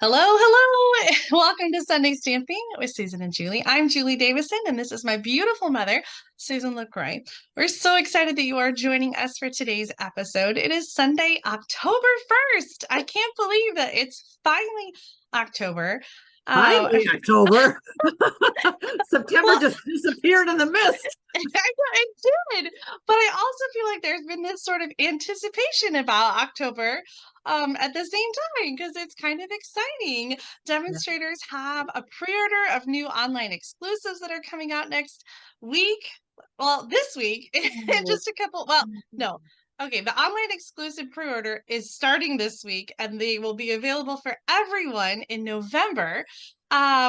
Hello, hello. Welcome to Sunday Stamping with Susan and Julie. I'm Julie Davison, and this is my beautiful mother, Susan LaCroix. We're so excited that you are joining us for today's episode. It is Sunday, October 1st. I can't believe that it's finally October. Finally, October. September Well, just disappeared in the mist. I did, but I also feel like there's been this sort of anticipation about October at the same time because it's kind of exciting. Yeah. Demonstrators have a pre-order of new online exclusives that are coming out next week. Well, this week, in just a couple. Well, no. Okay, the online exclusive pre-order is starting this week and they will be available for everyone in November.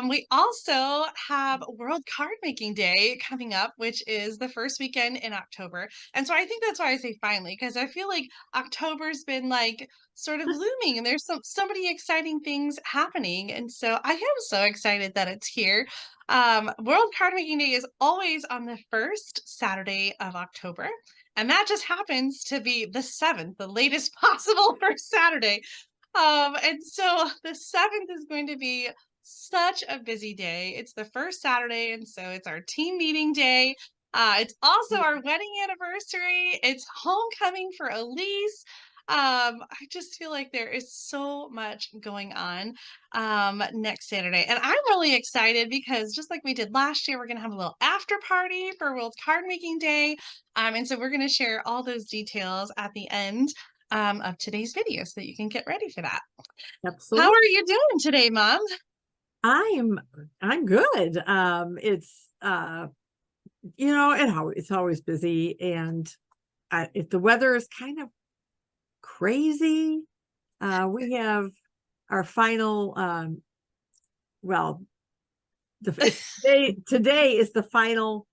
We also have World Card Making Day coming up, which is the first weekend in October. And so I think that's why I say finally, because I feel like October's been like sort of looming and there's so many exciting things happening. And so I am so excited that it's here. World Card Making Day is always on the first Saturday of October. And that just happens to be the 7th, the latest possible for Saturday. And so the 7th is going to be such a busy day. It's the first Saturday, and so it's our team meeting day. It's also our wedding anniversary. It's homecoming for Elise. I just feel like there is so much going on next Saturday. And I'm really excited because just like we did last year, we're going to have a little after party for World Card Making Day. And so we're going to share all those details at the end of today's video so that you can get ready for that. How Absolutely. are you doing today, Mom? I'm good. It's it's always busy, and if the weather is kind of crazy, we have our final well, today is the final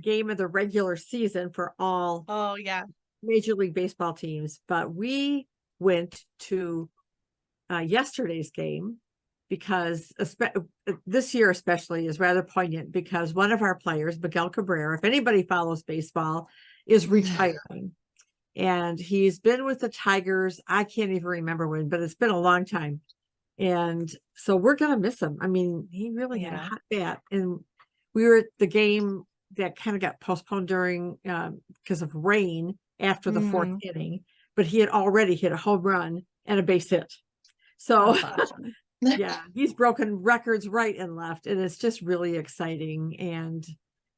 game of the regular season for all Oh, yeah. Major League Baseball teams, but we went to yesterday's game because this year especially is rather poignant because one of our players, Miguel Cabrera, if anybody follows baseball, is retiring. And he's been with the Tigers. I can't even remember when, but it's been a long time. And so we're going to miss him. I mean, he really had a hot bat. And we were at the game that kind of got postponed during because of rain after the fourth inning, but he had already hit a home run and a base hit. So Awesome. yeah, he's broken records right and left, and it's just really exciting. And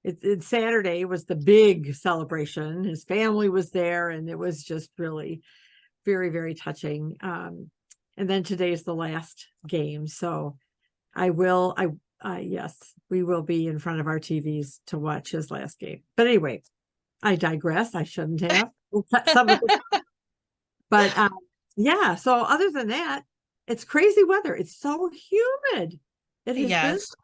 it's Saturday was the big celebration. His family was there, and it was just really very, very touching. And then today's the last game, so yes, we will be in front of our TVs to watch his last game. But anyway, I digress. I shouldn't have. We'll cut some of it. But yeah, so other than that, it's crazy weather. It's so humid. It has been. Yes.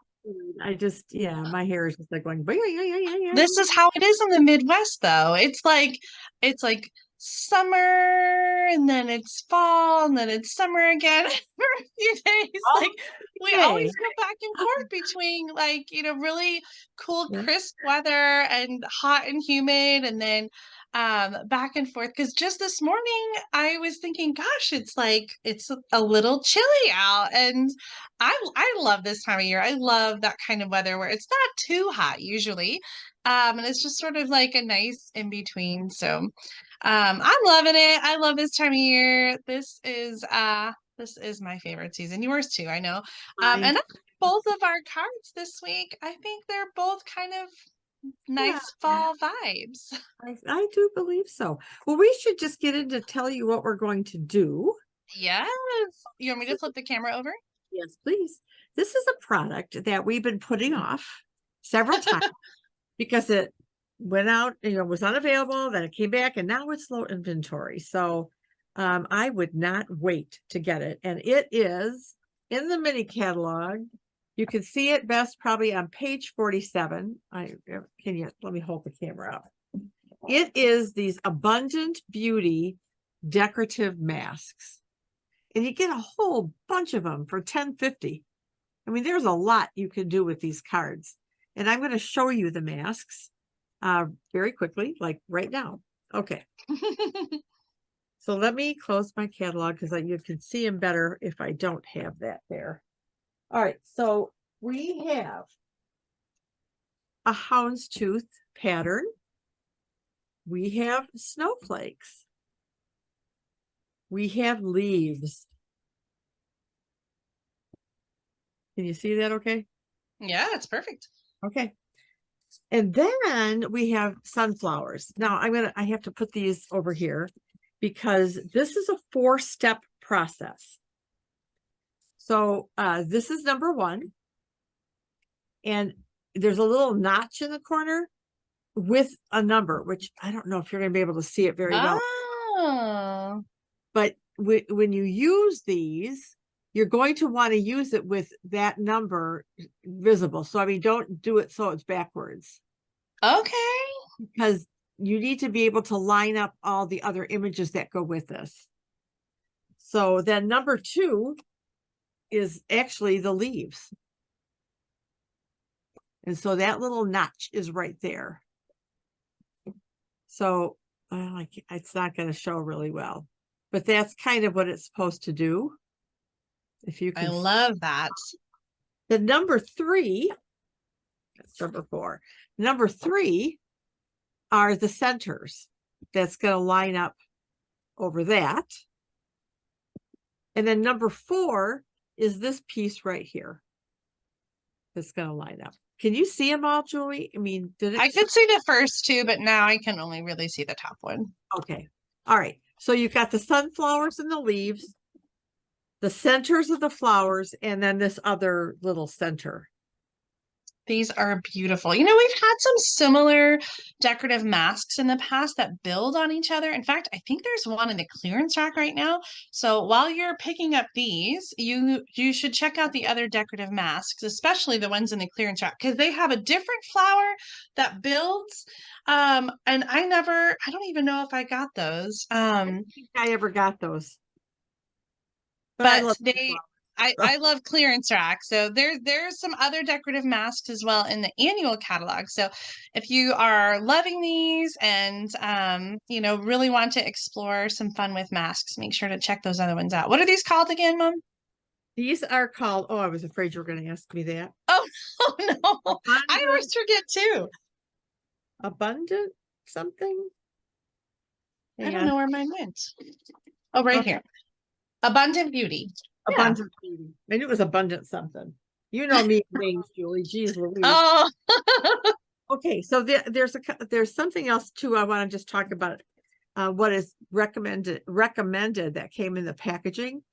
My hair is just like going. This is how it is in the Midwest, though. It's like summer and then it's fall and then it's summer again for a few days. Like we always go back and forth between really cool, crisp weather and hot and humid and then back and forth. Because just this morning I was thinking, gosh, it's a little chilly out. And I love this time of year. I love that kind of weather where it's not too hot usually. And it's just sort of like a nice in between. So I'm loving it. I love this time of year. This is my favorite season. Yours too, I know. And both of our cards this week, I think they're both kind of nice fall vibes. I do believe so. Well, we should just get into tell you what we're going to do. Yes. You want me to flip the camera over? Yes, please. This is a product that we've been putting off several times because it went out, was unavailable, then it came back, and now it's low inventory. So I would not wait to get it. And it is in the mini catalog. You can see it best probably on page 47. Let me hold the camera up. It is these Abundant Beauty decorative masks. And you get a whole bunch of them for $10.50. I mean, there's a lot you can do with these cards. And I'm going to show you the masks very quickly, like right now. Okay. So let me close my catalog because you can see them better if I don't have that there. All right, so we have a houndstooth pattern. We have snowflakes. We have leaves. Can you see that okay? Yeah, it's perfect. Okay. And then we have sunflowers. Now I have to put these over here because this is a 4-step process. So this is number 1. And there's a little notch in the corner with a number, which I don't know if you're going to be able to see it very well. Oh. But when you use these, you're going to want to use it with that number visible. So, I mean, don't do it so it's backwards. Okay. Because you need to be able to line up all the other images that go with this. So then number 2 is actually the leaves. And so that little notch is right there. So it's not going to show really well, but that's kind of what it's supposed to do. If you I can, love that. the number 3, that's number 4. Number 3 are the centers. That's going to line up over that. And then number 4 is this piece right here. That's going to line up. Can you see them all, Julie? I mean, I could see the first 2, but now I can only really see the top one. Okay. All right. So you've got the sunflowers and the leaves, the centers of the flowers, and then this other little center. These are beautiful. You know, we've had some similar decorative masks in the past that build on each other. In fact, I think there's one in the clearance rack right now. So while you're picking up these, you should check out the other decorative masks, especially the ones in the clearance rack, because they have a different flower that builds. And I don't even know if I got those. I don't think I ever got those. But I But love I love clearance rack. So there's some other decorative masks as well in the annual catalog. So if you are loving these and you know, really want to explore some fun with masks, make sure to check those other ones out. What are these called again, Mom? These are called, oh, I was afraid you were going to ask me that. Oh, oh no. I always forget too. Abundant something? I don't know where mine went. Oh, right here. Abundant Beauty. Yeah. Abundant beauty. I knew it was abundant something. You know me, names, Julie. Jeez Louise. Oh. Okay, so there's something else too. I want to just talk about what is recommended that came in the packaging.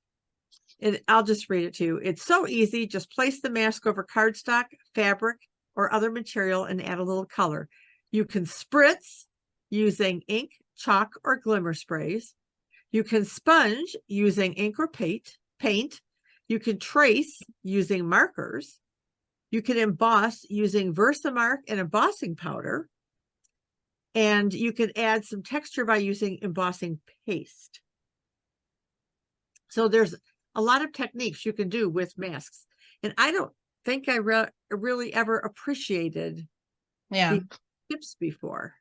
And I'll just read it to you. It's so easy. Just place the mask over cardstock, fabric, or other material and add a little color. You can spritz using ink, chalk, or glimmer sprays. You can sponge using ink or paint. You can trace using markers. You can emboss using Versamark and embossing powder. And you can add some texture by using embossing paste. So there's a lot of techniques you can do with masks. And I don't think I really ever appreciated the tips before.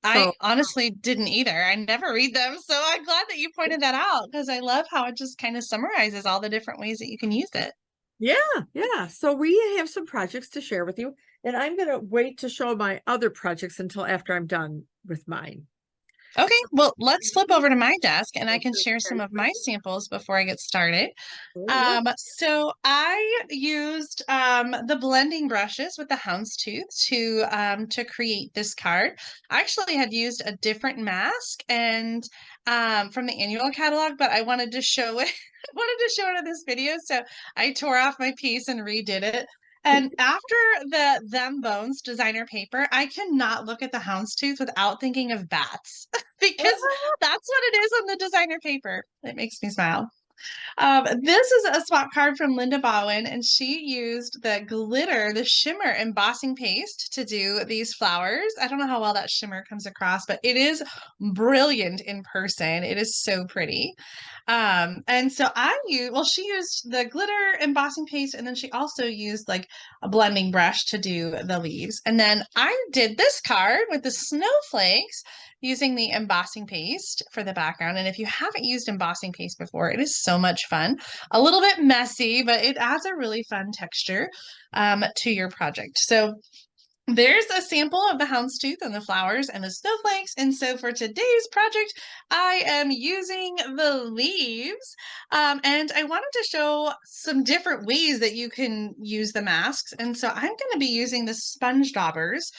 I honestly didn't either. I never read them. So I'm glad that you pointed that out because I love how it just kind of summarizes all the different ways that you can use it. Yeah. So we have some projects to share with you. And I'm going to wait to show my other projects until after I'm done with mine. Okay, well, let's flip over to my desk and I can share some of my samples before I get started. So I used the blending brushes with the houndstooth to create this card. I actually had used a different mask and from the annual catalog, but I wanted to show it. I wanted to show it in this video, so I tore off my piece and redid it. And after the Them Bones designer paper, I cannot look at the houndstooth without thinking of bats because that's what it is on the designer paper. It makes me smile. This is a swap card from Linda Bowen, and she used the shimmer embossing paste to do these flowers. I don't know how well that shimmer comes across, but it is brilliant in person. It is so pretty. And so she used the glitter embossing paste, and then she also used like a blending brush to do the leaves. And then I did this card with the snowflakes using the embossing paste for the background. And if you haven't used embossing paste before, it is so much fun. A little bit messy, but it adds a really fun texture to your project. So there's a sample of the houndstooth and the flowers and the snowflakes. And so for today's project, I am using the leaves. And I wanted to show some different ways that you can use the masks. And so I'm going to be using the sponge daubers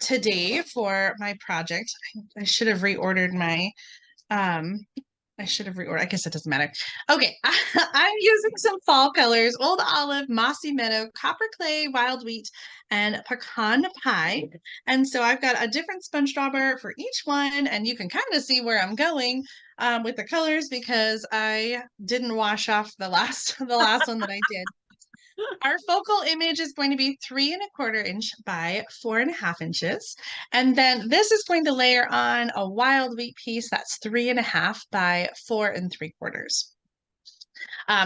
today for my project. I should have reordered my um, I should have reordered. I guess it doesn't matter. Okay, I'm using some fall colors: Old Olive, Mossy Meadow, Copper Clay, Wild Wheat, and Pecan Pie. And so I've got a different sponge dauber for each one, and you can kind of see where I'm going with the colors because I didn't wash off the last one that I did. Our focal image is going to be 3¼ inch by 4½ inches. And then this is going to layer on a wild wheat piece that's 3½ by 4¾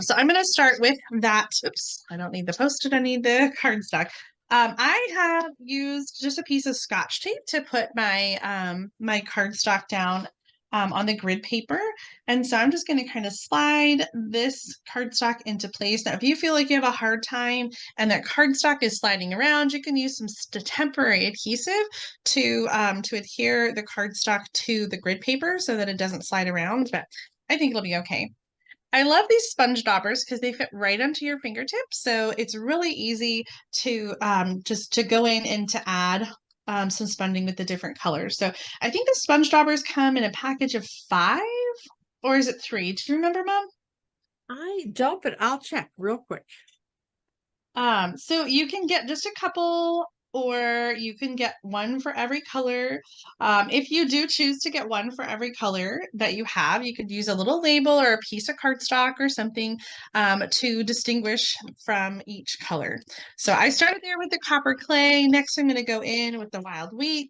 so I'm going to start with that. Oops, I don't need the Post-it, I need the cardstock. I have used just a piece of Scotch tape to put my my cardstock down on the grid paper. And so I'm just going to kind of slide this cardstock into place. Now, if you feel like you have a hard time and that cardstock is sliding around, you can use some temporary adhesive to adhere the cardstock to the grid paper so that it doesn't slide around, but I think it'll be okay. I love these sponge daubers because they fit right onto your fingertips. So it's really easy to just to go in and to add some sponging with the different colors. So I think the sponge daubers come in a package of 5, or is it 3? Do you remember, Mom? I don't, but I'll check real quick. So you can get just a couple, or you can get one for every color. If you do choose to get one for every color that you have, you could use a little label or a piece of cardstock or something to distinguish from each color. So I started there with the copper clay. Next, I'm going to go in with the wild wheat.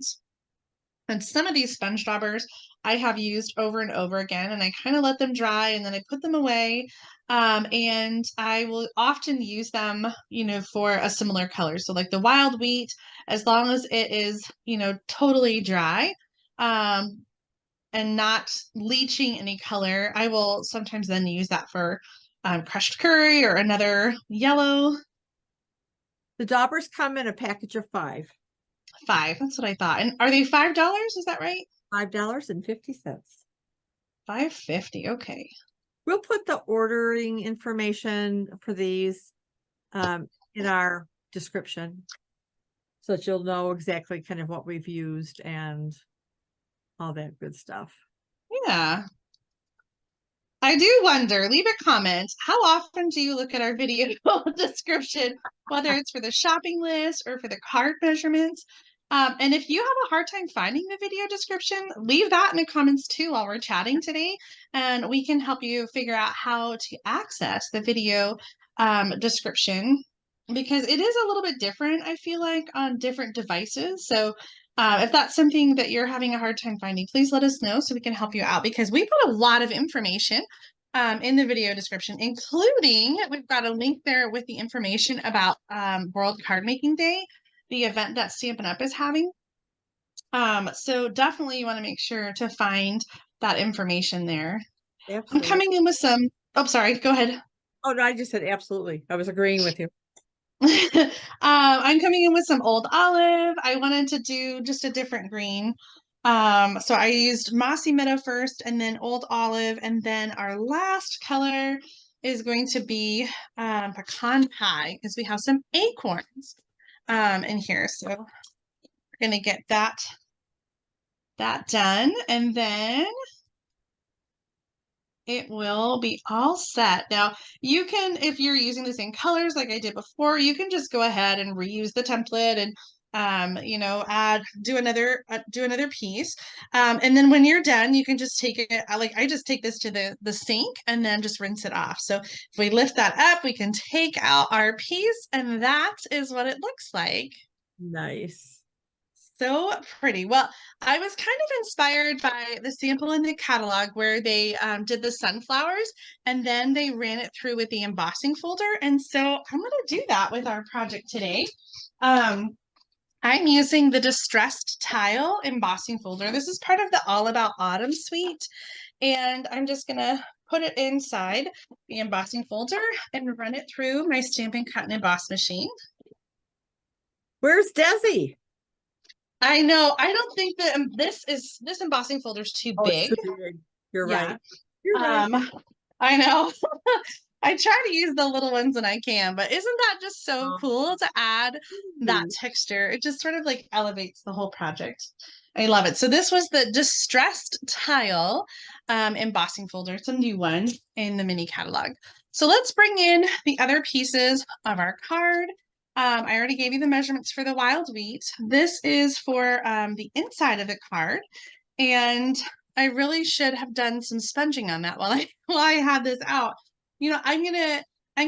And some of these sponge daubers I have used over and over again, and I kind of let them dry and then I put them away. And I will often use them, for a similar color. So like the wild wheat, as long as it is, totally dry, and not leaching any color, I will sometimes then use that for crushed curry or another yellow. The daubers come in a package of 5. 5, that's what I thought. And are they $5? Is that right? $5.50. $5.50. Okay. We'll put the ordering information for these in our description so that you'll know exactly kind of what we've used and all that good stuff. Yeah. I do wonder, leave a comment. How often do you look at our video description, whether it's for the shopping list or for the card measurements? And if you have a hard time finding the video description, leave that in the comments too while we're chatting today, and we can help you figure out how to access the video description because it is a little bit different, I feel like, on different devices. So if that's something that you're having a hard time finding, please let us know so we can help you out because we put a lot of information in the video description, including we've got a link there with the information about World Card Making Day, the event that Stampin' Up is having. So definitely you want to make sure to find that information there. Absolutely. I'm coming in with some, oh, sorry, go ahead. Oh, no, I just said absolutely. I was agreeing with you. I'm coming in with some Old Olive. I wanted to do just a different green. So I used Mossy Meadow first and then Old Olive. And then our last color is going to be Pecan Pie because we have some acorns in here. So we're going to get that done. And then it will be all set. Now, you can, if you're using the same colors like I did before, you can just go ahead and reuse the template and do another piece. And then when you're done, you can just take it, like I just take this to the sink and then just rinse it off. So if we lift that up, we can take out our piece and that is what it looks like. Nice. So pretty. Well, I was kind of inspired by the sample in the catalog where they did the sunflowers and then they ran it through with the embossing folder. And so I'm going to do that with our project today. Um, I'm using the Distressed Tile embossing folder. This is part of the All About Autumn suite. And I'm just going to put it inside the embossing folder and run it through my Stampin' Cut and Emboss machine. Where's Desi? I know. I don't think that this embossing folder is too Oh, it's big. too big. You're Yeah. right. You're right. I know. I try to use the little ones when I can, but isn't that just so cool to add that texture? It just sort of like elevates the whole project. I love it. So this was the Distressed Tile embossing folder. It's a new one in the mini catalog. So let's bring in the other pieces of our card. I already gave you the measurements for the wild wheat. This is for the inside of the card. And I really should have done some sponging on that while I had this out. You know, I'm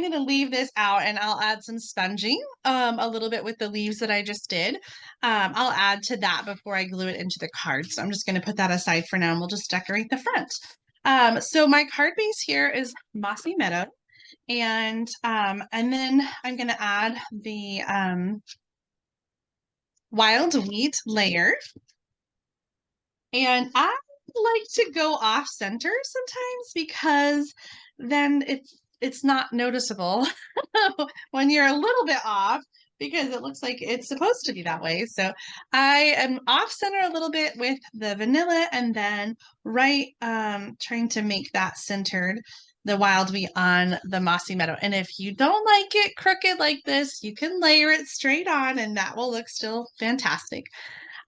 gonna leave this out and I'll add some sponging a little bit with the leaves that I just did. I'll add to that before I glue it into the card. So I'm just gonna put that aside for now and we'll just decorate the front. So my card base here is Mossy Meadow. And then I'm gonna add the wild wheat layer. And I like to go off center sometimes because then it's not noticeable when you're a little bit off because it looks like it's supposed to be that way. So I am off center a little bit with the vanilla and then trying to make that centered the wild wheat on the mossy meadow. And if you don't like it crooked like this, you can layer it straight on and that will look still fantastic.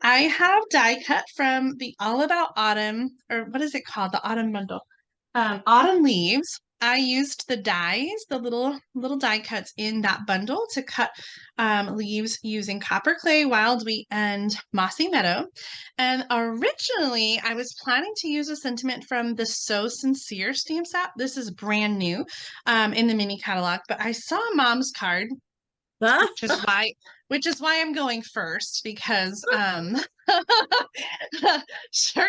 I have die cut from the All About Autumn, or what is it called? The Autumn bundle. Autumn leaves. I used the dies, the little die cuts in that bundle to cut leaves using copper clay, wild wheat, and mossy meadow. And originally, I was planning to use a sentiment from the So Sincere stamp set. This is brand new in the mini catalog, but I saw Mom's card Huh? which is why I'm going first because her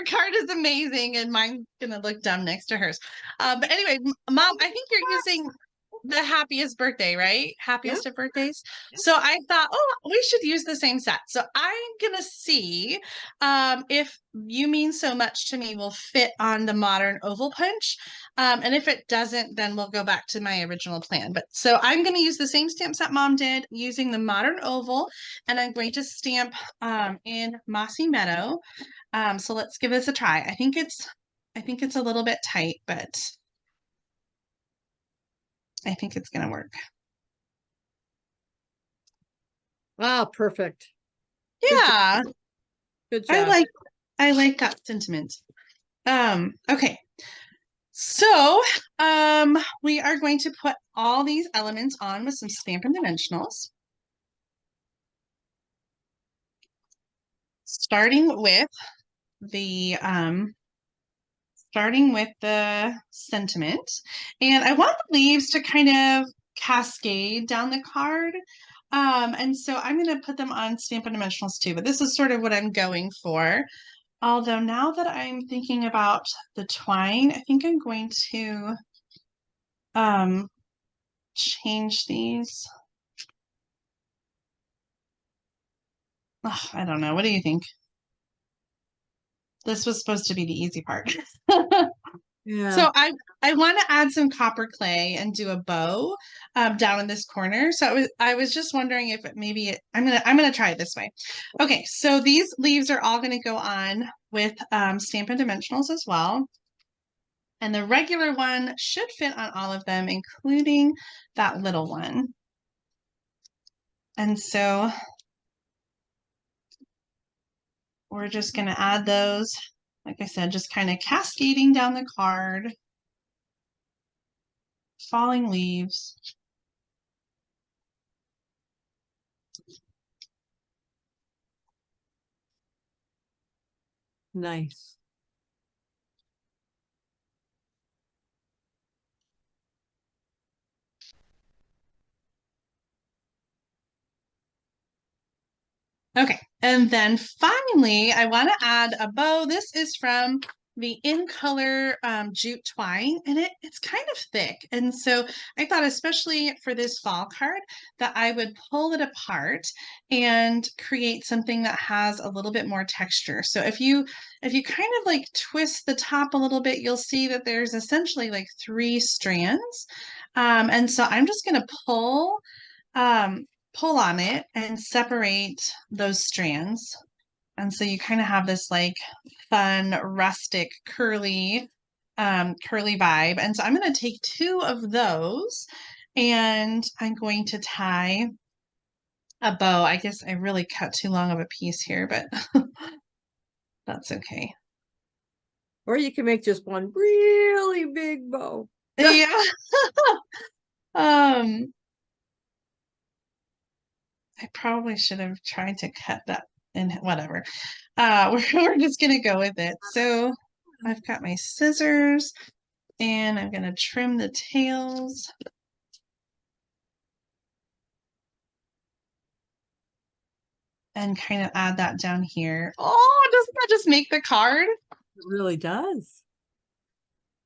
card is amazing and mine's gonna look dumb next to hers. But anyway, Mom, I think you're using the happiest birthday, right? Yeah. Happiest of birthdays. So I thought, oh, we should use the same set. So I'm gonna see if You Mean So Much to Me will fit on the modern oval punch. And if it doesn't, then we'll go back to my original plan. But so I'm going to use the same stamp set Mom did using the modern oval, and I'm going to stamp in Mossy Meadow. So let's give this a try. I think it's a little bit tight, but I think it's going to work. Ah, perfect. Yeah, Good job. I like that sentiment. Okay. So, we are going to put all these elements on with some Stampin' Dimensionals. Starting with the sentiment. And I want the leaves to kind of cascade down the card. And so I'm going to put them on Stampin' Dimensionals too, but this is sort of what I'm going for. Although now that I'm thinking about the twine, I think I'm going to change these. I don't know. What do you think? This was supposed to be the easy part. Yeah. So I want to add some copper clay and do a bow down in this corner. So I was just wondering if I'm gonna try it this way. Okay, so these leaves are all gonna go on with Stampin' Dimensionals as well. And the regular one should fit on all of them, including that little one. And so we're just gonna add those, like I said, just kind of cascading down the card, falling leaves. Nice. Okay, And then finally, I want to add a bow. This is from the In Color jute twine, and it's kind of thick. And so I thought, especially for this fall card, that I would pull it apart and create something that has a little bit more texture. So if you kind of like twist the top a little bit, you'll see that there's essentially like 3 strands. And so I'm just going to pull on it and separate those strands. And so you kind of have this like fun, rustic, curly vibe. And so I'm going to take 2 of those and I'm going to tie a bow. I guess I really cut too long of a piece here, but that's okay. Or you can make just one really big bow. Yeah. Um, I probably should have tried to cut that in whatever. We're just gonna go with it. So I've got my scissors and I'm gonna trim the tails. And kind of add that down here. Oh, doesn't that just make the card? It really does.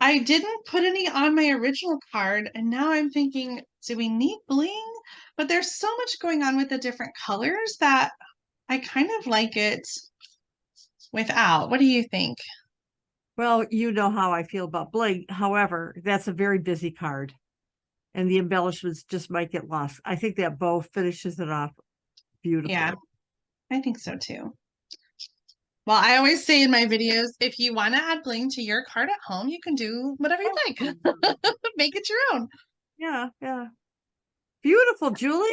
I didn't put any on my original card, and now I'm thinking, do we need bling? But there's so much going on with the different colors that I kind of like it without. What do you think? Well, you know how I feel about bling. However, that's a very busy card, and the embellishments just might get lost. I think that bow finishes it off beautifully. Yeah, I think so too. Well, I always say in my videos, if you want to add bling to your card at home, you can do whatever you like. Make it your own. Yeah, yeah. Beautiful, Julie.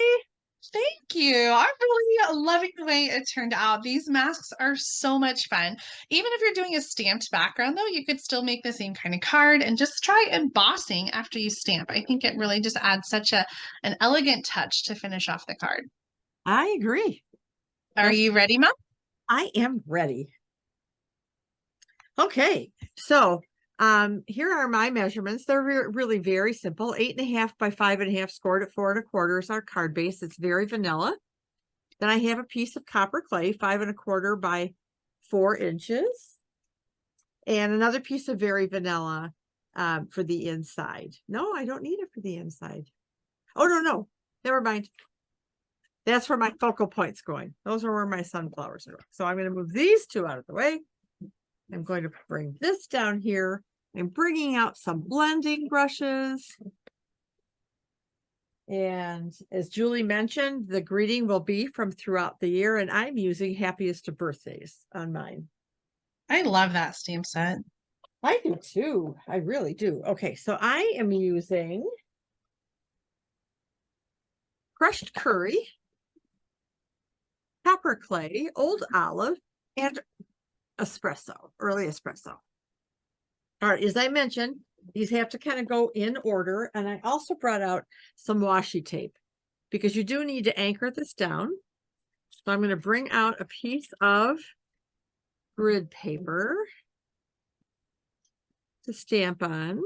Thank you. I'm really loving the way it turned out. These masks are so much fun. Even if you're doing a stamped background, though, you could still make the same kind of card and just try embossing after you stamp. I think it really just adds such an elegant touch to finish off the card. I agree. Are you ready, Mom? I am ready. Okay, so here are my measurements. They're really very simple. 8.5 by 5.5 scored at 4 1/4 is our card base. It's very vanilla. Then I have a piece of copper clay, 5 1/4 by 4 inches. And another piece of very vanilla for the inside. No, I don't need it for the inside. Oh, no, never mind. That's where my focal point's going. Those are where my sunflowers are going. So I'm going to move these 2 out of the way. I'm going to bring this down here. I'm bringing out some blending brushes. And as Julie mentioned, the greeting will be from throughout the year, and I'm using Happiest of Birthdays on mine. I love that stamp set. I do too. I really do. Okay, so I am using crushed curry, copper clay, old olive, and espresso, early espresso. All right, as I mentioned, these have to kind of go in order. And I also brought out some washi tape because you do need to anchor this down. So I'm going to bring out a piece of grid paper to stamp on.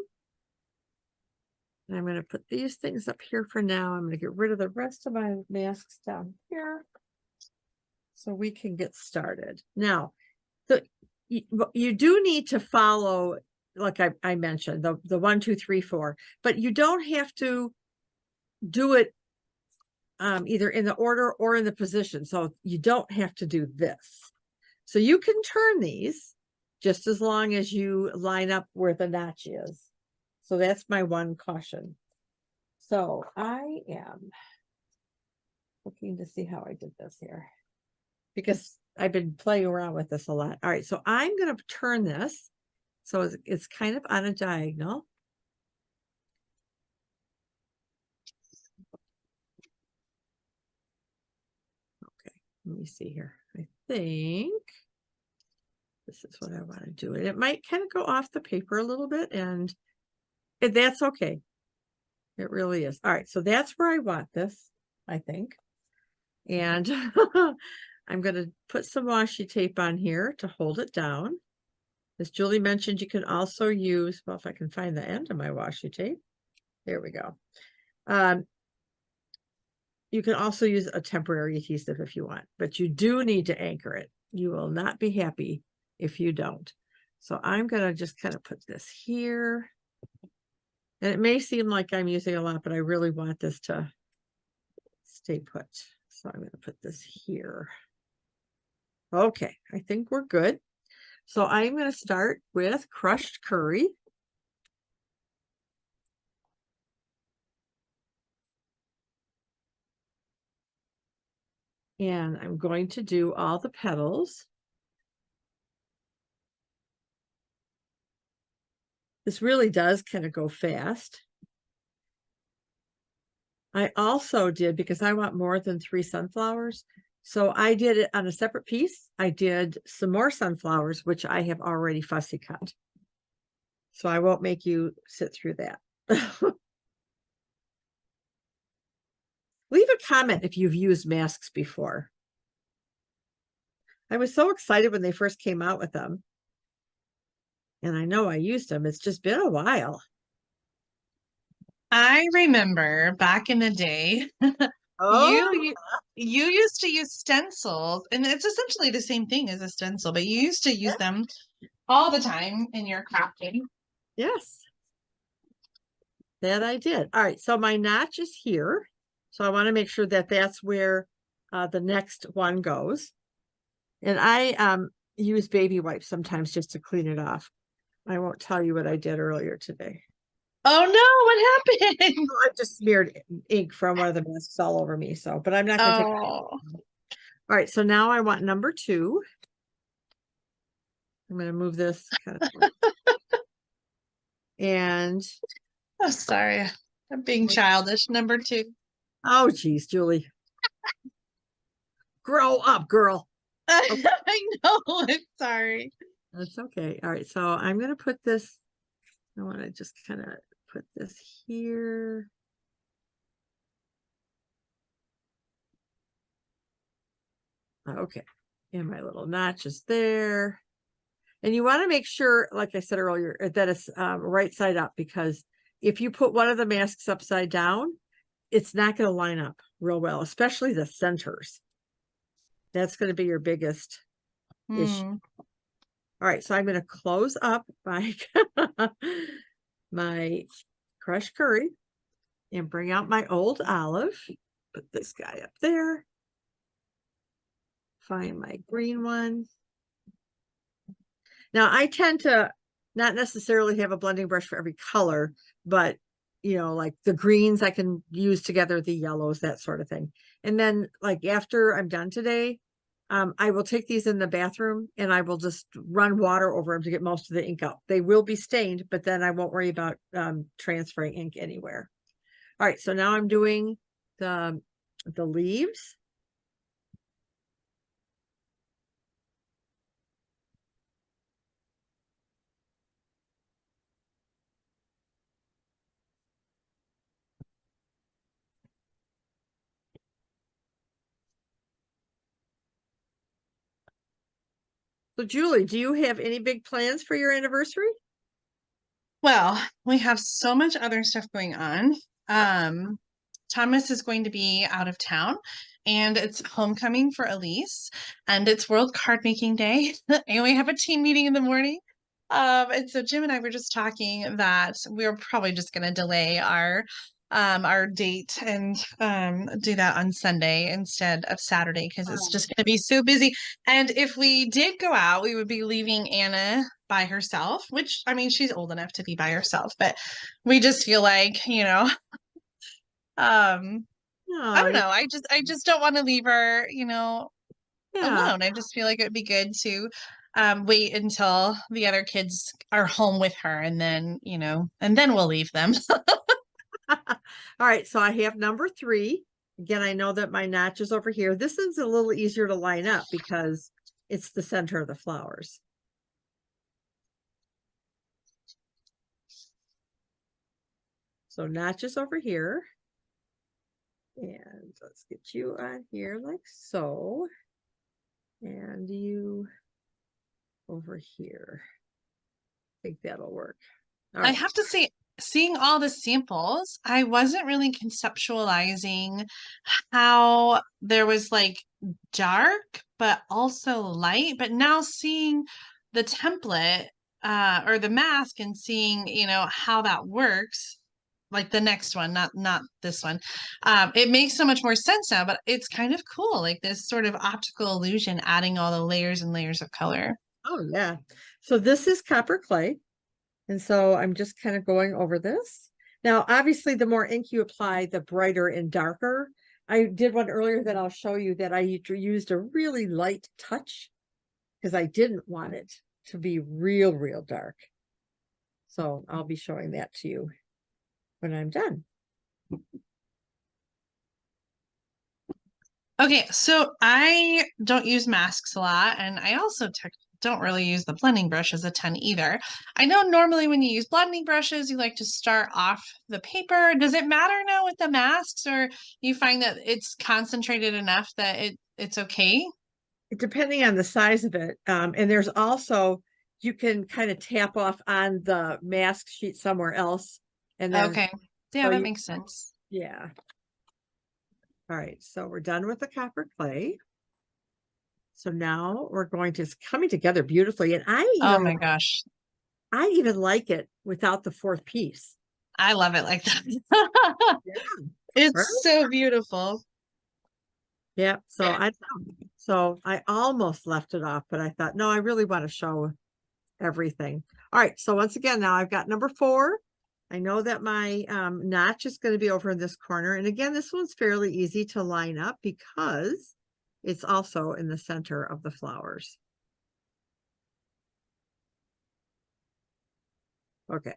And I'm going to put these things up here for now. I'm going to get rid of the rest of my masks down here so we can get started. Now, you do need to follow, like I mentioned, the 1, 2, 3, 4, but you don't have to do it either in the order or in the position. So you don't have to do this. So you can turn these just as long as you line up where the notch is. So that's my one caution. So I am looking to see how I did this here because I've been playing around with this a lot. All right, so I'm going to turn this so it's kind of on a diagonal. Okay, let me see here. I think this is what I want to do. And it might kind of go off the paper a little bit, and that's okay. It really is. All right, so that's where I want this, I think. And I'm going to put some washi tape on here to hold it down. As Julie mentioned, you can also use, well, if I can find the end of my washi tape. There we go. You can also use a temporary adhesive if you want, but you do need to anchor it. You will not be happy if you don't. So I'm going to just kind of put this here. And it may seem like I'm using a lot, but I really want this to stay put. So I'm going to put this here. Okay, I think we're good. So I'm going to start with crushed curry. And I'm going to do all the petals. This really does kind of go fast. I also did, because I want more than 3 sunflowers, so I did it on a separate piece. I did some more sunflowers, which I have already fussy cut. So I won't make you sit through that. Leave a comment if you've used masks before. I was so excited when they first came out with them. And I know I used them. It's just been a while. I remember back in the day, Oh, you used to use stencils, and it's essentially the same thing as a stencil, but you used to use them all the time in your crafting. yes. That I did. All right, so my notch is here. So I want to make sure that that's where the next one goes. And I use baby wipes sometimes just to clean it off. I won't tell you what I did earlier today. Oh no, what happened? I just smeared ink from one of the masks all over me. So, but I'm not going to take. Oh, All right, so now I want number 2. I'm going to move this kind of. And I'm sorry. I'm being childish. Number 2. oh, geez, Julie, grow up, girl. Okay. I know. I'm sorry. That's okay. All right, so I'm going to put this. I want to just kind of put this here. Okay, and my little notch is there. And you want to make sure, like I said earlier, that it's right side up, because if you put one of the masks upside down, it's not going to line up real well, especially the centers. That's going to be your biggest issue. All right, so I'm going to close up my my crushed curry and bring out my old olive. Put this guy up there. Find my green one. Now I tend to not necessarily have a blending brush for every color, but you know, like the greens I can use together, the yellows, that sort of thing. And then like after I'm done today, I will take these in the bathroom and I will just run water over them to get most of the ink out. They will be stained, but then I won't worry about transferring ink anywhere. All right, so now I'm doing the leaves. So Julie, do you have any big plans for your anniversary? Well, we have so much other stuff going on. Thomas is going to be out of town, and it's homecoming for Elise, and it's World Card Making Day, and we have a team meeting in the morning. And so Jim and I were just talking that we're probably just going to delay our date and do that on Sunday instead of Saturday, because it's just going to be so busy. And if we did go out, we would be leaving Anna by herself, which I mean, she's old enough to be by herself, but we just feel like, I Oh, don't know. I just don't want to leave her, yeah. alone. I just feel like it would be good to wait until the other kids are home with her, and then, and then we'll leave them. All right, so I have number 3. Again, I know that my notch is over here. This is a little easier to line up because it's the center of the flowers. So notch is over here. And let's get you on here like so. And you over here. I think that'll work. All I right. have to say, seeing all the samples, I wasn't really conceptualizing how there was like dark, but also light. But now seeing the template or the mask and seeing, how that works, like the next one, not this one, it makes so much more sense now. But it's kind of cool, like this sort of optical illusion, adding all the layers and layers of color. Oh, yeah. So this is copper clay. And so I'm just kind of going over this. Now, obviously, the more ink you apply, the brighter and darker. I did one earlier that I'll show you that I used a really light touch because I didn't want it to be real, real dark. So I'll be showing that to you when I'm done. Okay, so I don't use masks a lot, and I also don't really use the blending brush as a ton either. I know normally when you use blending brushes, you like to start off the paper. Does it matter now with the masks, or you find that it's concentrated enough that it's okay? Depending on the size of it. And there's also, you can kind of tap off on the mask sheet somewhere else. And then, Okay. Yeah, so that you, makes sense. yeah. All right, so we're done with the copper clay. So now we're going to, it's coming together beautifully. And Oh my gosh. I even like it without the fourth piece. I love it like that. Yeah. Right? It's so beautiful. Yeah. So I almost left it off, but I thought, no, I really want to show everything. All right. So once again, now I've got number 4. I know that my notch is going to be over in this corner. And again, this one's fairly easy to line up because it's also in the center of the flowers. Okay.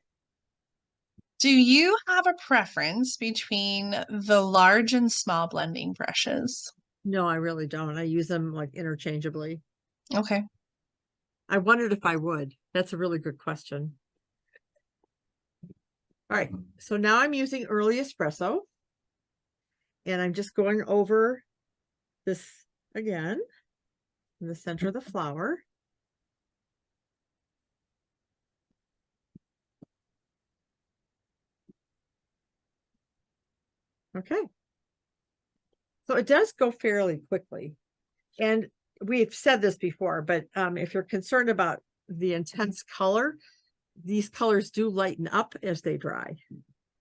Do you have a preference between the large and small blending brushes? No, I really don't. I use them like interchangeably. Okay. I wondered if I would. That's a really good question. All right. So now I'm using early espresso. And I'm just going over this again in the center of the flower. Okay. So it does go fairly quickly. And we've said this before, but if you're concerned about the intense color, these colors do lighten up as they dry.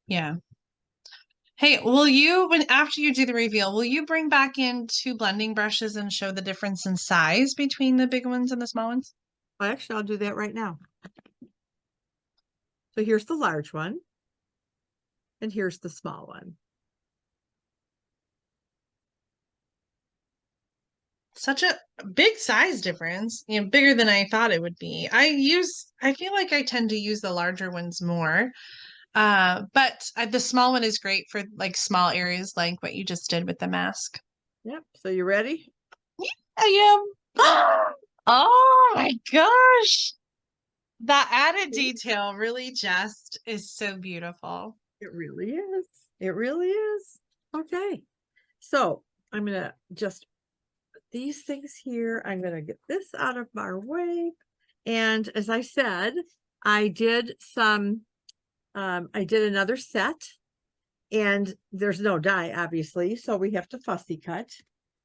Yeah. Hey, will you, when after you do the reveal, will you bring back in 2 blending brushes and show the difference in size between the big ones and the small ones? Well, actually, I'll do that right now. So here's the large one, and here's the small one. Such a big size difference, bigger than I thought it would be. I feel like I tend to use the larger ones more. But the small one is great for like small areas like what you just did with the mask. Yep. So you ready? I am. Oh my gosh. That added detail really just is so beautiful. It really is. It really is. Okay. So I'm going to just put these things here. I'm going to get this out of my way. And as I said, I did another set, and there's no die, obviously. So we have to fussy cut.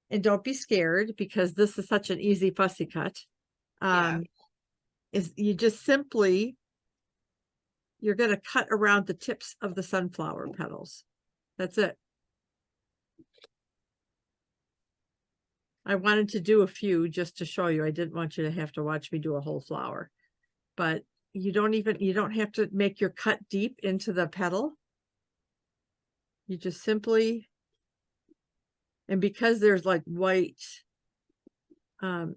And don't be scared because this is such an easy fussy cut. Yeah. Is you just simply, you're going to cut around the tips of the sunflower petals. That's it. I wanted to do a few just to show you. I didn't want you to have to watch me do a whole flower, but you don't have to make your cut deep into the petal. You just simply, and because there's like white on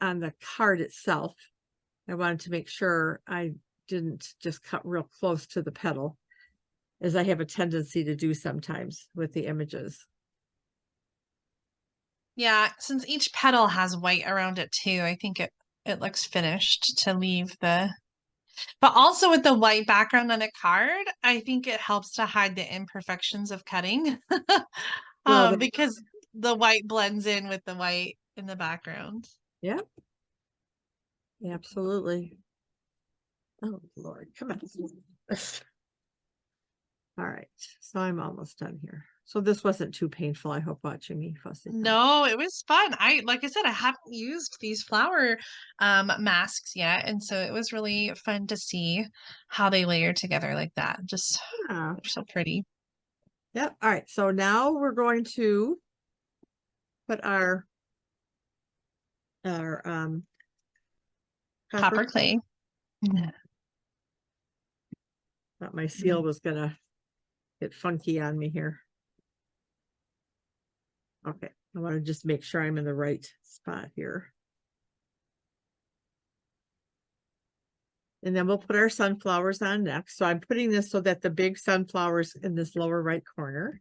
the card itself, I wanted to make sure I didn't just cut real close to the petal, as I have a tendency to do sometimes with the images. Yeah, since each petal has white around it too, I think it looks finished to leave but also with the white background on a card, I think it helps to hide the imperfections of cutting. Well, Because the white blends in with the white in the background. yeah, absolutely. Oh Lord, come on. All right, so I'm almost done here. So this wasn't too painful, I hope, watching me fussing. No, it was fun. Like I said, I haven't used these flower masks yet, and so it was really fun to see how they layer together like that. Just Yeah. they're so pretty. Yep. All right. So now we're going to put our Copper clay. Thought my seal was gonna get funky on me here. Okay, I want to just make sure I'm in the right spot here. And then we'll put our sunflowers on next. So I'm putting this so that the big sunflowers in this lower right corner.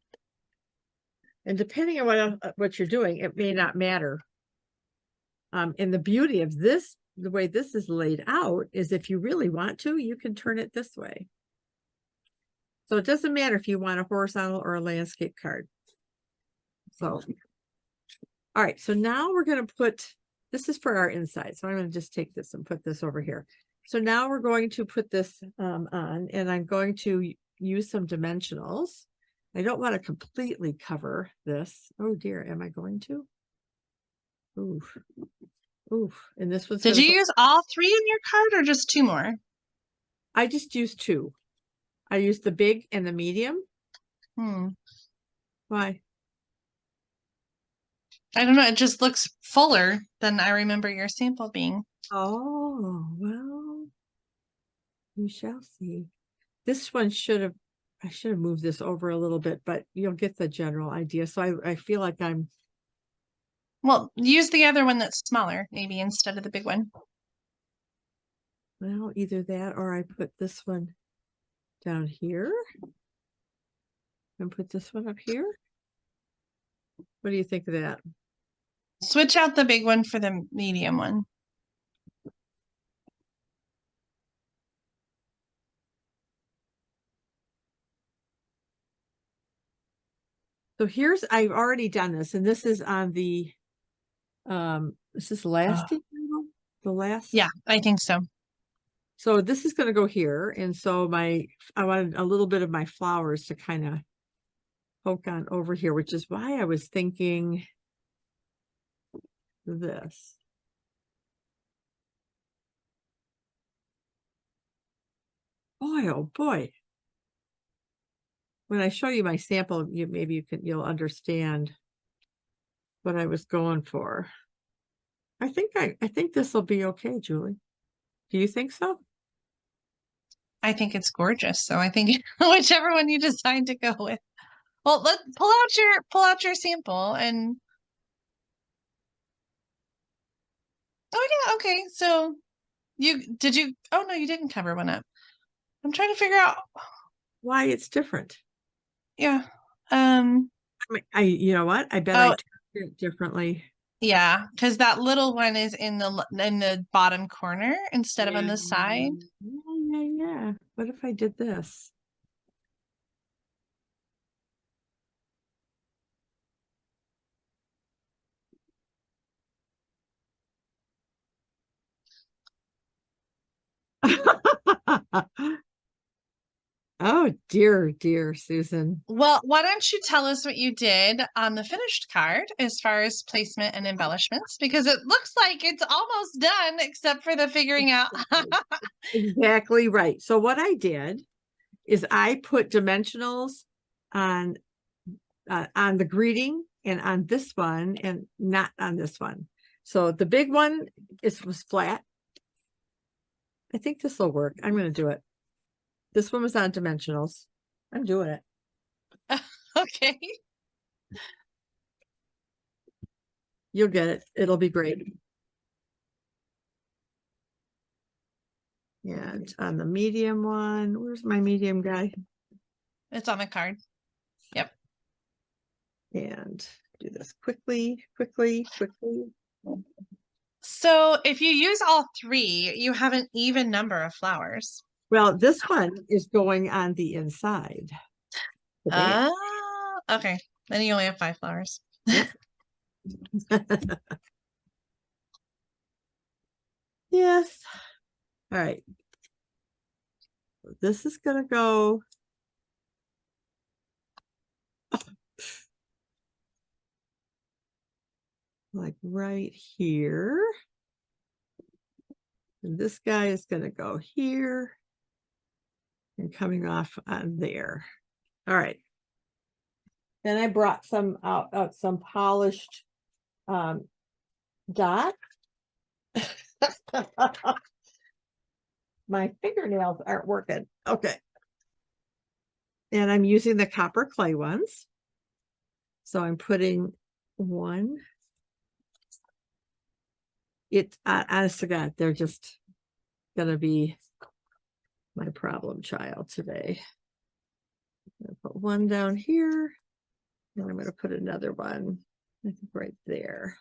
And depending on what you're doing, it may not matter. And the beauty of this, the way this is laid out, is if you really want to, you can turn it this way. So it doesn't matter if you want a horizontal or a landscape card. So, all right, so now we're going to put, this is for our inside. So I'm going to just take this and put this over here. So now we're going to put this on, and I'm going to use some dimensionals. I don't want to completely cover this. Oh dear, am I going to? Oof. Oof. And this one's Did you go, use all three in your card or just two more? I just used two. I used the big and the medium. Why? I don't know. It just looks fuller than I remember your sample being. Oh, well, we shall see. This one I should have moved this over a little bit, but you'll get the general idea. So I feel like I'm, Well, use the other one that's smaller, maybe instead of the big one. well, either that or I put this one down here and put this one up here. What do you think of that? Switch out the big one for the medium one. So here's, I've already done this, and this is on the, this is last, the last. Yeah, I think so. So this is going to go here. And so I wanted a little bit of my flowers to kind of poke on over here, which is why I was thinking this. Boy, oh boy. When I show you my sample, you'll understand what I was going for. I think this will be okay, Julie. Do you think so? I think it's gorgeous. So I think whichever one you decide to go with. Well, let's pull out your sample and oh yeah, okay. So oh no, you didn't cover one up. I'm trying to figure out Why it's different. yeah. You know what? I bet I Oh turned it differently. yeah, because that little one is in the bottom corner instead of on the side. Yeah. What if I did this? Oh dear Susan. Well, why don't you tell us what you did on the finished card as far as placement and embellishments? Because it looks like it's almost done, except for the figuring out. Exactly right. So what I did is I put dimensionals on the greeting and on this one and not on this one. So the big one was flat. I think this will work. I'm going to do it. This one was on dimensionals. I'm doing it. Okay. You'll get it. It'll be great. And on the medium one, where's my medium guy? It's on the card. Yep. And do this quickly. So if you use all three, you have an even number of flowers. Well, this one is going on the inside. Ah, okay. Then you only have 5 flowers. Yep. Yes. All right. this is gonna go like right here. And this guy is gonna go here and coming off on there. All right. Then I brought some out some polished dot. My fingernails aren't working. Okay. And I'm using the copper clay ones. So I'm putting one. It honest to God, they're just gonna be my problem child today. I'm gonna put one down here, and I'm gonna put another one, I think right there.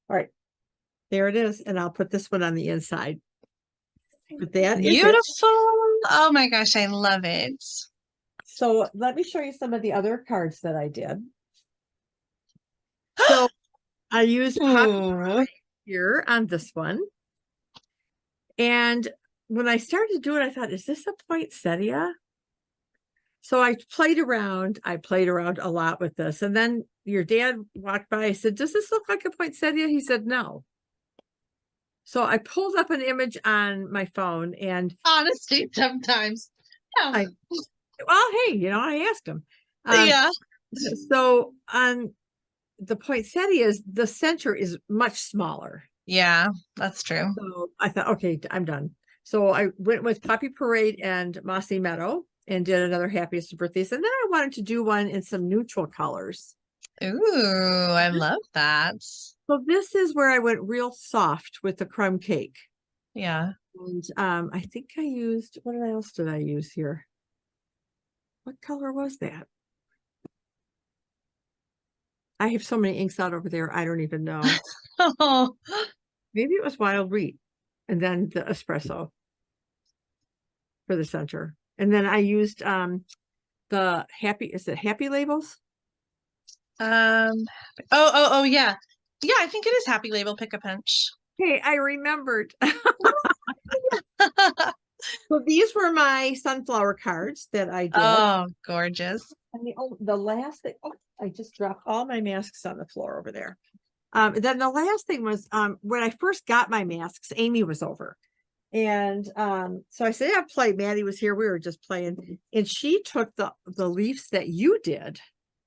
All right, there it is, and I'll put this one on the inside. But that is it. Beautiful. Oh my gosh, I love it. So let me show you some of the other cards that I did. So I used Ooh. here on this one. And when I started to do it, I thought, is this a poinsettia? So I played around a lot with this. And then your dad walked by. I said, does this look like a poinsettia? He said, no. So I pulled up an image on my phone and Honestly, sometimes. Yeah. well, hey, I asked him. Yeah. So on the poinsettias, the center is much smaller. Yeah, that's true. So I thought, okay, I'm done. So I went with Poppy Parade and Mossy Meadow and did another happiest birthdays. And then I wanted to do one in some neutral colors. Ooh, I love that. So this is where I went real soft with the crumb cake. Yeah. And I think I used, what else did I use here? What color was that? I have so many inks out over there, I don't even know. Oh, Maybe it was Wild Wheat and then the Espresso for the center. And then I used the Happy Labels? oh, yeah. Yeah, I think it is Happy Label Pick a Punch. Hey, I remembered. So these were my sunflower cards that I did. Oh, gorgeous. And the last thing, I just dropped all my masks on the floor over there. Then the last thing was when I first got my masks, Amy was over. And so I said, yeah, play. Maddie was here. We were just playing. And she took the leaves that you did.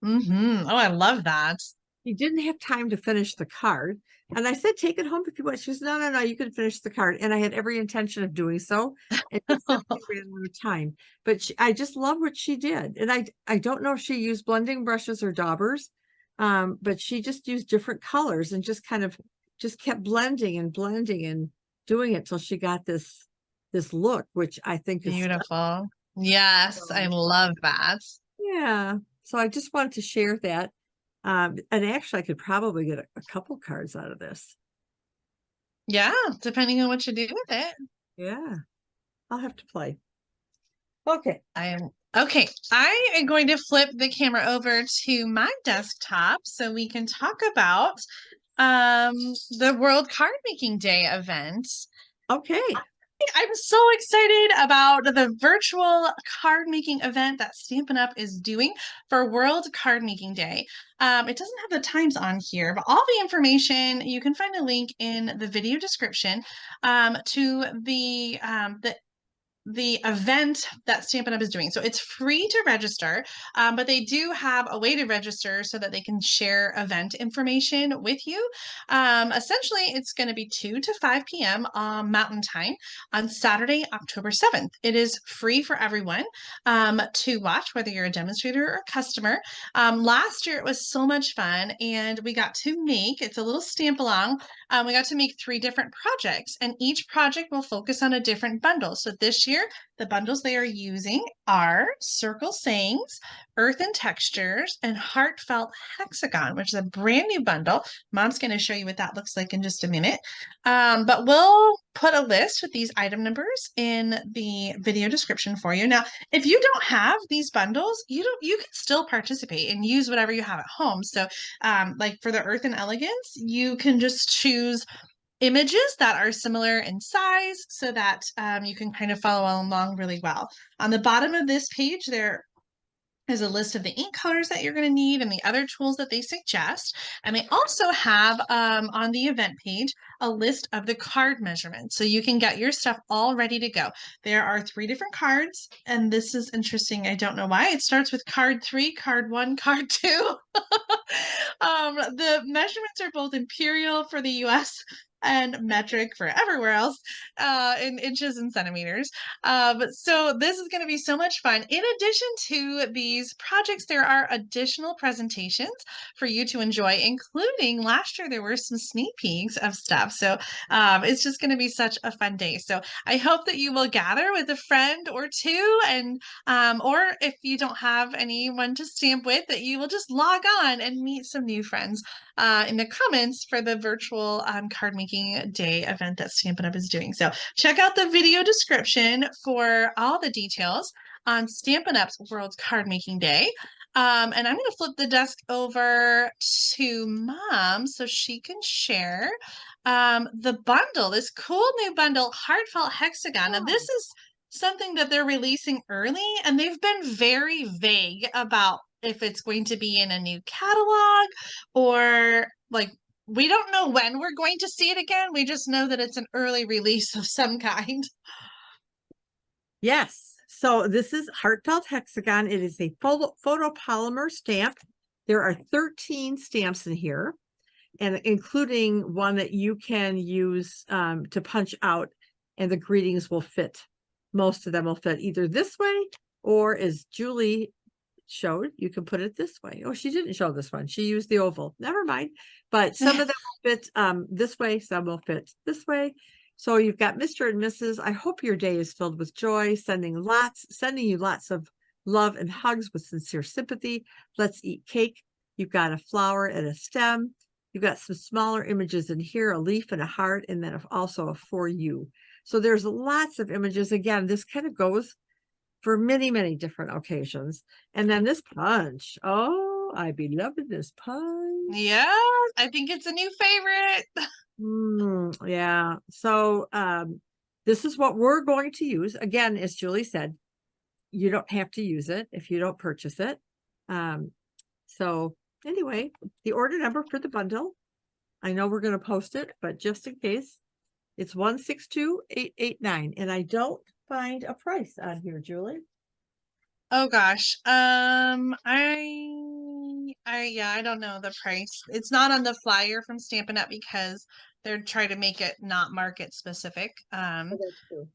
Mm-hmm. Oh, I love that. He didn't have time to finish the card. And I said, take it home if you want. She was, no, you can finish the card. And I had every intention of doing so. And just simply ran out of time. But I just love what she did. And I don't know if she used blending brushes or daubers, but she just used different colors and just kind of just kept blending and doing it till she got this look, which I think is Beautiful. Yes, I love that. yeah. So I just wanted to share that. And actually, I could probably get a couple cards out of this. Yeah, depending on what you do with it. Yeah, I'll have to play. Okay. Okay. I am going to flip the camera over to my desktop so we can talk about the World Card Making Day event. Okay. I'm so excited about the virtual card making event that Stampin' Up is doing for World Card Making Day. It doesn't have the times on here, but all the information, you can find a link in the video description to the event that Stampin' Up is doing. So it's free to register, but they do have a way to register so that they can share event information with you. Essentially, it's going to be 2 to 5 p.m. Mountain Time on Saturday, October 7th. It is free for everyone to watch, whether you're a demonstrator or customer. Last year, it was so much fun, and we got to make, it's a little stamp along, we got to make 3 different projects, and each project will focus on a different bundle. So this year, the bundles they are using are Circle Sayings, Earth and Textures, and Heartfelt Hexagon, which is a brand new bundle. Mom's going to show you what that looks like in just a minute. But we'll put a list with these item numbers in the video description for you. Now, if you don't have these bundles, you can still participate and use whatever you have at home. So like for the Earth and Elegance, you can just choose images that are similar in size so that you can kind of follow along really well. On the bottom of this page, there is a list of the ink colors that you're going to need and the other tools that they suggest. And they also have on the event page a list of the card measurements. So you can get your stuff all ready to go. There are 3 different cards, and this is interesting. I don't know why. It starts with card 3, card 1, card 2. The measurements are both imperial for the US and metric for everywhere else in inches and centimeters. So this is going to be so much fun. In addition to these projects, there are additional presentations for you to enjoy, including last year there were some sneak peeks of stuff. So it's just going to be such a fun day. So I hope that you will gather with a friend or two, and or if you don't have anyone to stamp with, that you will just log on and meet some new friends in the comments for the virtual card making day event that Stampin' Up! Is doing. So check out the video description for all the details on Stampin' Up's World Card Making Day. And I'm going to flip the desk over to Mom so she can share the bundle, this cool new bundle, Heartfelt Hexagon. Now, this is something that they're releasing early, and they've been very vague about if it's going to be in a new catalog or like we don't know when we're going to see it again. We just know that it's an early release of some kind. Yes. So this is Heartfelt Hexagon. It is a photopolymer stamp. There are 13 stamps in here, and including one that you can use to punch out, and the greetings will fit. Most of them will fit either this way, or as Julie showed, you can put it this way. Oh, she didn't show this one. She used the oval. Never mind. But some of them will fit this way, some will fit this way. So you've got Mr. and Mrs. I hope your day is filled with joy, sending you lots of love and hugs with sincere sympathy. Let's eat cake. You've got a flower and a stem. You've got some smaller images in here, a leaf and a heart, and then also a for you. So there's lots of images. Again, this kind of goes for many, many different occasions. And then this punch. Oh, I be loving this punch. Yeah, I think it's a new favorite. Yeah. So this is what we're going to use. Again, as Julie said, you don't have to use it if you don't purchase it. So anyway, the order number for the bundle, I know we're going to post it, but just in case, it's 162889. And I don't find a price on here, Julie. Oh gosh. I don't know the price. It's not on the flyer from Stampin' Up because they're trying to make it not market specific. Oh, that's true.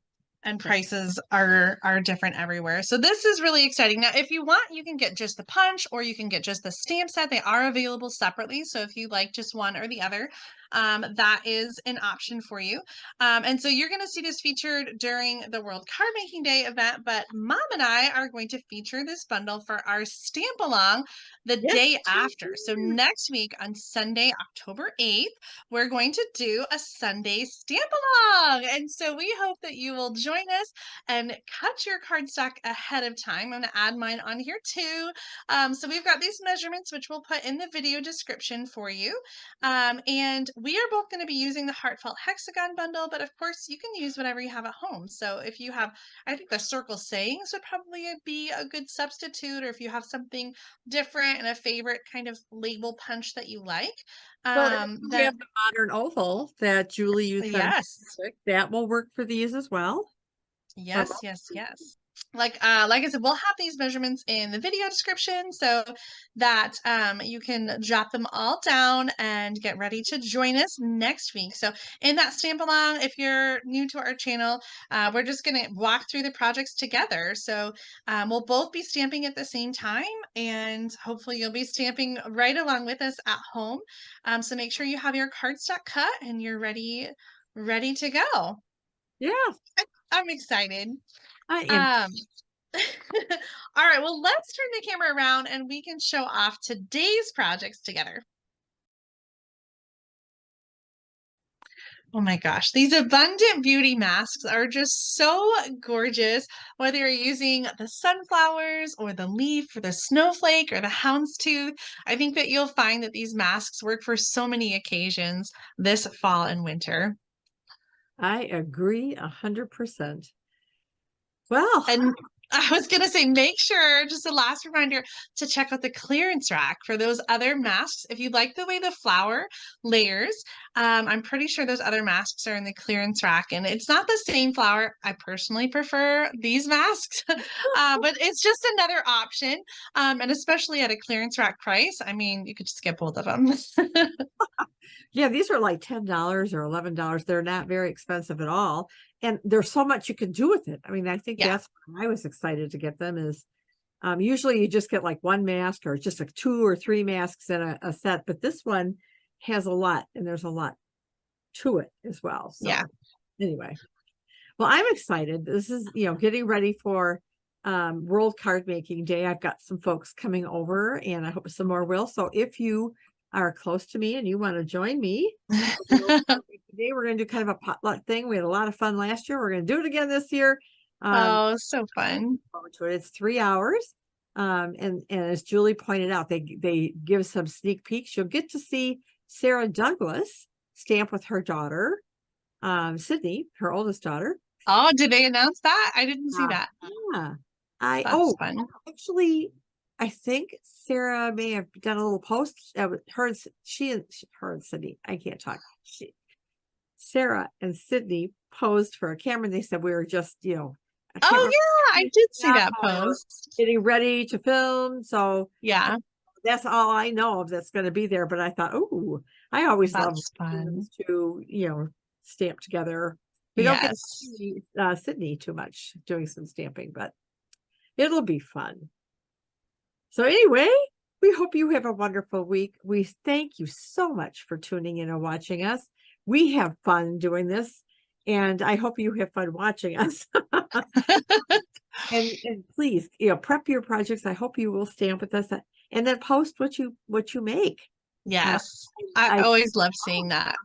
And prices are different everywhere. So this is really exciting. Now, if you want, you can get just the punch or you can get just the stamp set. They are available separately. So if you like just one or the other, that is an option for you. And so you're going to see this featured during the World Card Making Day event, but Mom and I are going to feature this bundle for our stamp along the day after. So next week on Sunday, October 8th, we're going to do a Sunday stamp along. And so we hope that you will join us and cut your cardstock ahead of time. I'm going to add mine on here too. So we've got these measurements, which we'll put in the video description for you. And we are both going to be using the Heartfelt Hexagon bundle, but of course you can use whatever you have at home. So if you have, I think the circle sayings would probably be a good substitute, or if you have something different and a favorite kind of label punch that you like. Well, we have the modern oval that Julie used. Yes. That will work for these as well. Yes. Like I said, we'll have these measurements in the video description so that you can jot them all down and get ready to join us next week. So in that stamp along, if you're new to our channel, we're just going to walk through the projects together. So we'll both be stamping at the same time, and hopefully you'll be stamping right along with us at home. So make sure you have your cardstock cut and you're ready to go. Yeah. I'm excited. I am. All right, well, let's turn the camera around and we can show off today's projects together. Oh my gosh, these abundant beauty masks are just so gorgeous. Whether you're using the sunflowers or the leaf or the snowflake or the houndstooth, I think that you'll find that these masks work for so many occasions this fall and winter. I agree 100%. Well, And I was going to say, make sure, just a last reminder, to check out the clearance rack for those other masks. If you like the way the flower layers, I'm pretty sure those other masks are in the clearance rack. And it's not the same flower. I personally prefer these masks, but it's just another option. And especially at a clearance rack price, I mean, you could just get both of them. yeah, these are like $10 or $11. They're not very expensive at all. And there's so much you can do with it. I mean, I think Yeah. that's why I was excited to get them is usually you just get like one mask or just like 2 or 3 masks in a set, but this one has a lot and there's a lot to it as well. So Yeah. anyway, well, I'm excited. This is, getting ready for World Card Making Day. I've got some folks coming over and I hope some more will. So if you are close to me and you want to join me, today we're going to do kind of a potluck thing. We had a lot of fun last year. We're going to do it again this year. Oh, so fun. It's 3 hours. And as Julie pointed out, they give some sneak peeks. You'll get to see Sarah Douglas stamp with her daughter, Sydney, her oldest daughter. Oh, did they announce that? I didn't see that. Yeah. That's fun. Actually, I think Sarah may have done a little post. Her and Sydney. I can't talk. Sarah and Sydney posed for a camera. And they said we were just, I can't Oh remember. yeah, I did see that post. Getting ready to film. So Yeah, that's all I know of that's going to be there. But I thought, oh, I always love that's fun. to, stamp together. We don't get to Yes. see Sydney too much doing some stamping, but it'll be fun. So anyway, we hope you have a wonderful week. We thank you so much for tuning in and watching us. We have fun doing this, and I hope you have fun watching us. and please, prep your projects. I hope you will stamp with us and then post what you make. Yes. I always love seeing that.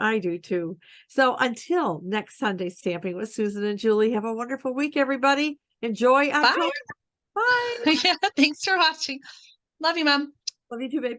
I do too. So until next Sunday stamping with Susan and Julie, have a wonderful week, everybody. Enjoy October. Bye. Bye. Yeah, thanks for watching. Love you, Mom. Love you too, babe.